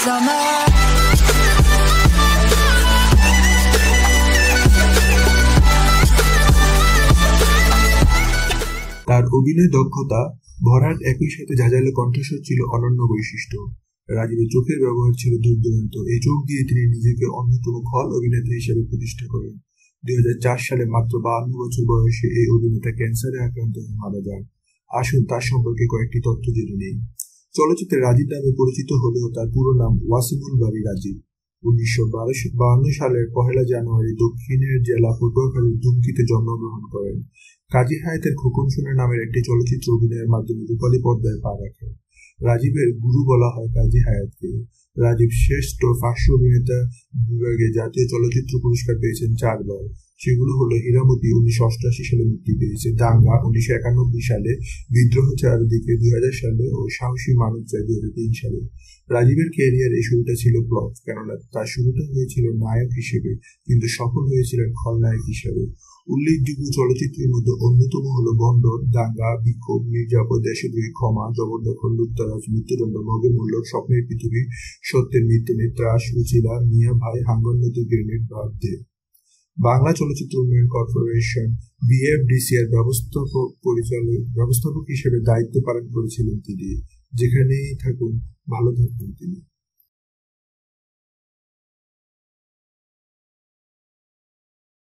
summer. তার অভিনয় দক্ষতা, ভরাট একই সাথে ঝাঁঝালো কণ্ঠস্বর ছিল অনন্য বৈশিষ্ট্য। রাজীবের চোখের ব্যবহার ছিল দুর্দান্ত। এই চোখ দিয়ে তিনি নিজেকে অন্যতম খল অভিনেতা হিসেবে প্রতিষ্ঠা করেন। 2004 সালে মাত্র 52 বছর বয়সে এই অভিনেতা ক্যান্সারে আক্রান্ত হয়ে মারা যান। আসুন তার সম্পর্কে কয়েকটি তথ্য জেনে নেই। চলচ্চিত্রে রাজীব নামে পরিচিত হলেও তার পুরো নাম ওয়াসিমুল বারী রাজীব। 1952 সালের 1 জানুয়ারি দক্ষিণের জেলা পটুয়াখালীর দুমকিতে জন্মগ্রহণ করেন। কাজী হায়াতের খোকন সোনা নামের একটি চলচ্চিত্র অভিনয়ের মাধ্যমে রূপালী পর্দায় পা রাখেন। রাজীবের গুরু বলা হয় কাজী হায়াতকে। রাজীব শ্রেষ্ঠ পার্শ্ব অভিনেতা বিভাগে জাতীয় চলচ্চিত্র পুরস্কার পেয়েছেন 4 বার। সেগুলো হলো হীরামতি 1988 সালে মুক্তি পেয়েছে, দাঙ্গা 1991 সালে, বিদ্রোহ চারদিকে 2000 সালে ও সাহসী মানব চাই 2003 সালে। রাজীবের ক্যারিয়ারে শুরুটা ছিল ফ্লপ, কেননা তার শুরুটা হয়েছিল নায়ক হিসেবে, কিন্তু সফল হয়েছিলেন খলনায়ক হিসেবে। উল্লেখযোগ্য চলচ্চিত্রের মধ্যে অন্যতম হলো বন্দর, দাঙ্গা, বিক্ষোভ, মির্জাপুর, দেশদ্রোহী, ক্ষমা, জবরদখল, লুটতরাজ, মৃত্যুদণ্ড, মগের মূল্য, স্বপ্নের পৃথিবী, সত্যের মিথ্যে, ত্রাস, উচিলা, মিয়া ভাই, হাঙ্গর নদী, গ্রেনেড, বাগদে। বাংলা চলচ্চিত্র উন্নয়ন কর্পোরেশন BFDC-এর ব্যবস্থাপক হিসেবে দায়িত্ব পালন করেছিলেন তিনি। যেখানেই থাকুন, ভালো থাকুন তিনি।